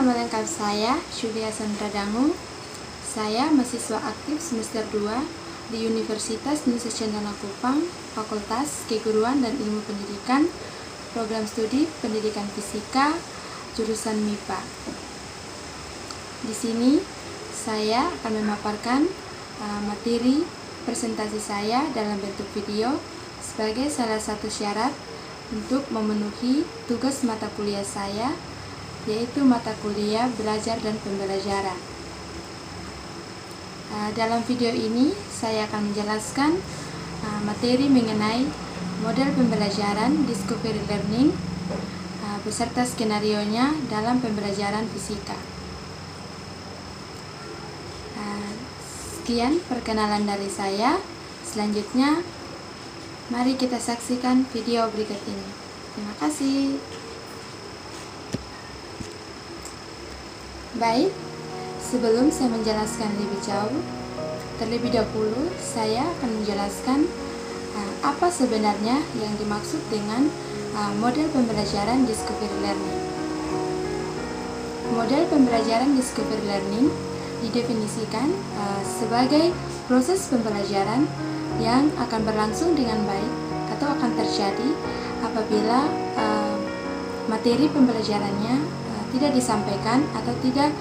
nama lengkap saya Syulia Sandra Dangu. Saya mahasiswa aktif semester 2 di Universitas Nusa Cendana Kupang, Fakultas Keguruan dan Ilmu Pendidikan, Program Studi Pendidikan Fisika, jurusan MIPA. Di sini saya akan memaparkan materi presentasi saya dalam bentuk video sebagai salah satu syarat untuk memenuhi tugas mata kuliah saya, yaitu mata kuliah belajar dan pembelajaran. Dalam video ini saya akan menjelaskan materi mengenai model pembelajaran Discovery Learning beserta skenarionya dalam pembelajaran fisika. Sekian perkenalan dari saya. Selanjutnya mari kita saksikan video berikut ini. Terima kasih. Baik, sebelum saya menjelaskan lebih jauh, terlebih dahulu saya akan menjelaskan apa sebenarnya yang dimaksud dengan model pembelajaran Discovery Learning. Model pembelajaran Discovery Learning didefinisikan sebagai proses pembelajaran yang akan berlangsung dengan baik atau akan terjadi apabila materi pembelajarannya tidak disampaikan atau tidak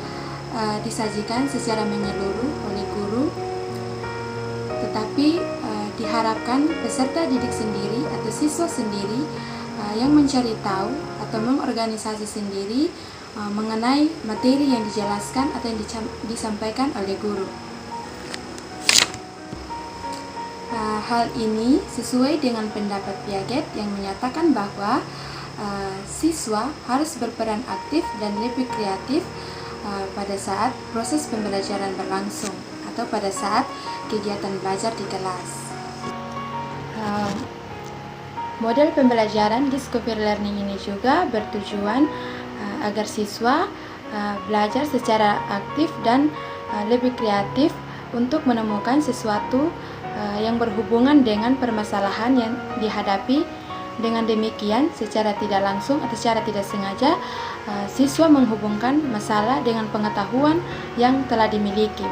disajikan secara menyeluruh oleh guru, tetapi diharapkan peserta didik sendiri atau siswa sendiri yang mencari tahu atau mengorganisasi sendiri mengenai materi yang dijelaskan atau yang disampaikan oleh guru. Hal ini sesuai dengan pendapat Piaget yang menyatakan bahwa siswa harus berperan aktif dan lebih kreatif pada saat proses pembelajaran berlangsung atau pada saat kegiatan belajar di kelas. Model pembelajaran Discovery Learning ini juga bertujuan agar siswa belajar secara aktif dan lebih kreatif untuk menemukan sesuatu yang berhubungan dengan permasalahan yang dihadapi. Dengan demikian, secara tidak langsung atau secara tidak sengaja, siswa menghubungkan masalah dengan pengetahuan yang telah dimiliki.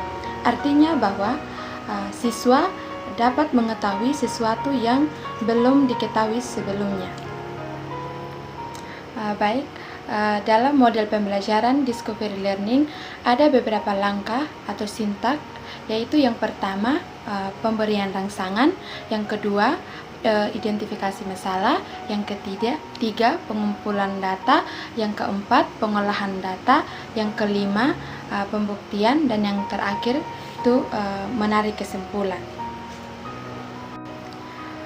Artinya bahwa siswa dapat mengetahui sesuatu yang belum diketahui sebelumnya. Baik, dalam model pembelajaran Discovery Learning ada beberapa langkah atau sintak, yaitu yang pertama pemberian rangsangan, yang kedua identifikasi masalah, yang ketiga pengumpulan data, yang keempat pengolahan data, yang kelima pembuktian, dan yang terakhir itu menarik kesimpulan.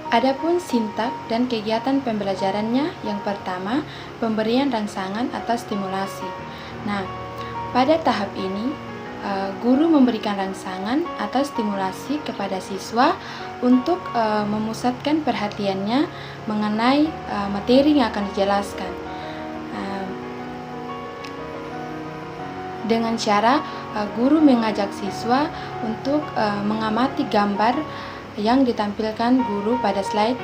Adapun sintak dan kegiatan pembelajarannya, yang pertama pemberian rangsangan atau stimulasi. Nah, pada tahap ini guru memberikan rangsangan atau stimulasi kepada siswa untuk memusatkan perhatiannya mengenai materi yang akan dijelaskan dengan cara guru mengajak siswa untuk mengamati gambar yang ditampilkan guru pada slide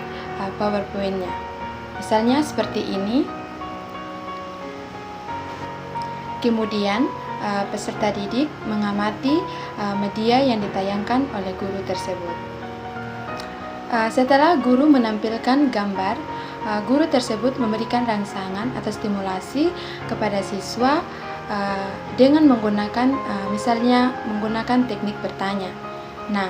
PowerPoint-nya. Misalnya seperti ini. Kemudian peserta didik mengamati media yang ditayangkan oleh guru tersebut. Setelah guru menampilkan gambar, guru tersebut memberikan rangsangan atau stimulasi kepada siswa dengan menggunakan misalnya menggunakan teknik bertanya. Nah,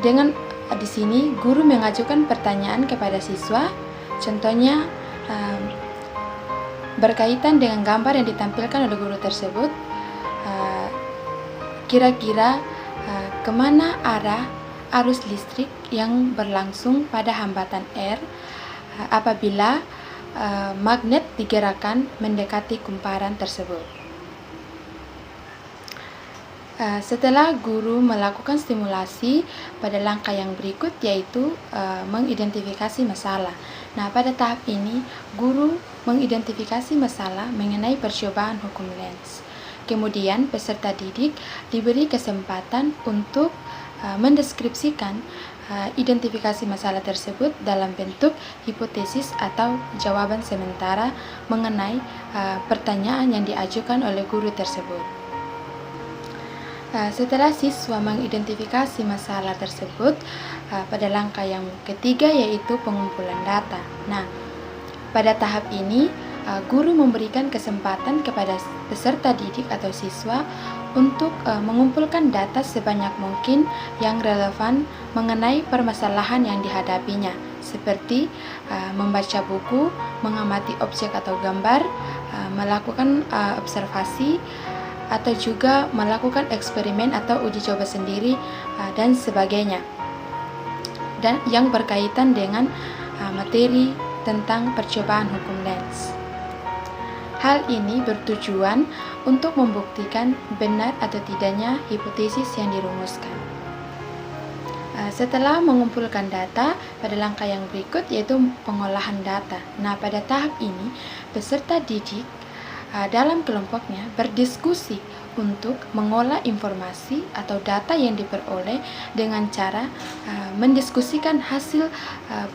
dengan di sini guru mengajukan pertanyaan kepada siswa, contohnya berkaitan dengan gambar yang ditampilkan oleh guru tersebut. Kira-kira kemana arah arus listrik yang berlangsung pada hambatan R apabila magnet digerakkan mendekati kumparan tersebut. Setelah guru melakukan stimulasi, pada langkah yang berikut yaitu mengidentifikasi masalah. Nah, pada tahap ini guru mengidentifikasi masalah mengenai percobaan hukum Lenz. Kemudian peserta didik diberi kesempatan untuk mendeskripsikan identifikasi masalah tersebut dalam bentuk hipotesis atau jawaban sementara mengenai pertanyaan yang diajukan oleh guru tersebut. Setelah siswa mengidentifikasi masalah tersebut, pada langkah yang ketiga yaitu pengumpulan data. Nah, pada tahap ini, guru memberikan kesempatan kepada peserta didik atau siswa untuk mengumpulkan data sebanyak mungkin yang relevan mengenai permasalahan yang dihadapinya, seperti membaca buku, mengamati objek atau gambar, melakukan observasi, atau juga melakukan eksperimen atau uji coba sendiri dan sebagainya, dan yang berkaitan dengan materi tentang percobaan hukum Lenz. Hal ini bertujuan untuk membuktikan benar atau tidaknya hipotesis yang dirumuskan. Setelah mengumpulkan data, pada langkah yang berikut yaitu pengolahan data. Nah, pada tahap ini peserta didik dalam kelompoknya berdiskusi untuk mengolah informasi atau data yang diperoleh dengan cara mendiskusikan hasil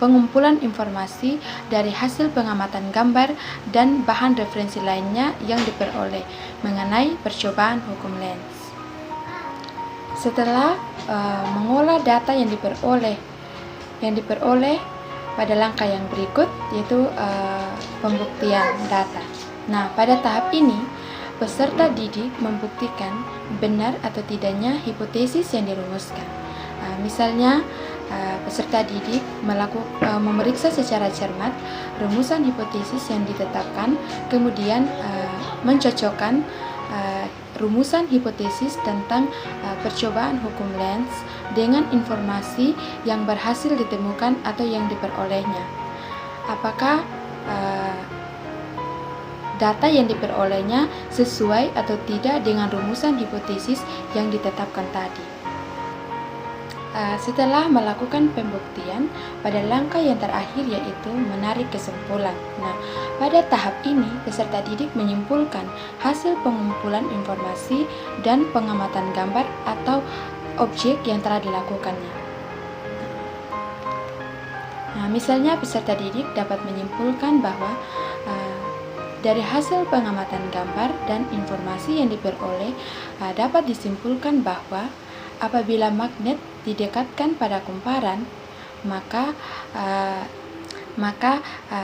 pengumpulan informasi dari hasil pengamatan gambar dan bahan referensi lainnya yang diperoleh mengenai percobaan hukum Lenz. Setelah mengolah data yang diperoleh pada langkah yang berikut yaitu pembuktian data. Nah, pada tahap ini, peserta didik membuktikan benar atau tidaknya hipotesis yang dirumuskan. Misalnya, peserta didik memeriksa secara cermat rumusan hipotesis yang ditetapkan, kemudian mencocokkan rumusan hipotesis tentang percobaan hukum Lenz dengan informasi yang berhasil ditemukan atau yang diperolehnya. Apakah data yang diperolehnya sesuai atau tidak dengan rumusan hipotesis yang ditetapkan tadi. Setelah melakukan pembuktian, pada langkah yang terakhir yaitu menarik kesimpulan. Nah, pada tahap ini peserta didik menyimpulkan hasil pengumpulan informasi dan pengamatan gambar atau objek yang telah dilakukannya. Nah, misalnya peserta didik dapat menyimpulkan bahwa dari hasil pengamatan gambar dan informasi yang diperoleh dapat disimpulkan bahwa apabila magnet didekatkan pada kumparan, maka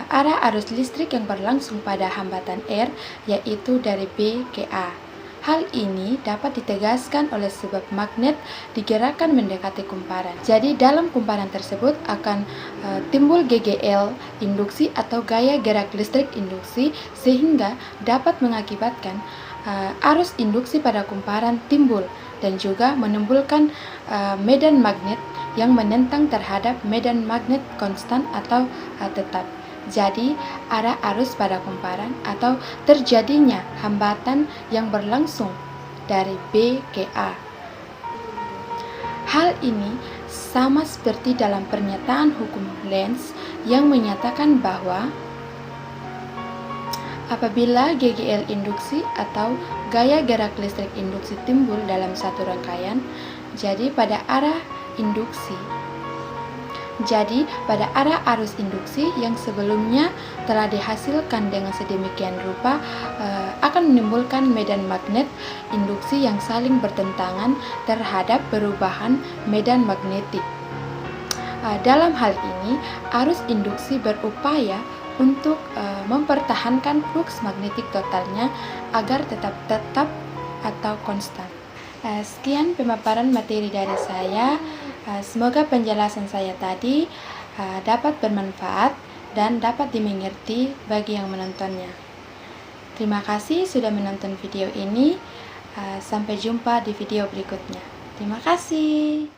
arah arus listrik yang berlangsung pada hambatan R yaitu dari B ke A. Hal ini dapat ditegaskan oleh sebab magnet digerakkan mendekati kumparan. Jadi dalam kumparan tersebut akan timbul GGL induksi atau gaya gerak listrik induksi, sehingga dapat mengakibatkan arus induksi pada kumparan timbul dan juga menimbulkan medan magnet yang menentang terhadap medan magnet konstan atau tetap. Jadi, arah arus pada kumparan atau terjadinya hambatan yang berlangsung dari B ke A. Hal ini sama seperti dalam pernyataan hukum Lenz yang menyatakan bahwa apabila GGL induksi atau gaya gerak listrik induksi timbul dalam satu rangkaian, jadi pada arah arus induksi yang sebelumnya telah dihasilkan dengan sedemikian rupa akan menimbulkan medan magnet induksi yang saling bertentangan terhadap perubahan medan magnetik. Dalam hal ini, arus induksi berupaya untuk mempertahankan fluks magnetik totalnya agar tetap atau konstan. Sekian pemaparan materi dari saya. Semoga penjelasan saya tadi dapat bermanfaat dan dapat dimengerti bagi yang menontonnya. Terima kasih sudah menonton video ini. Sampai jumpa di video berikutnya. Terima kasih.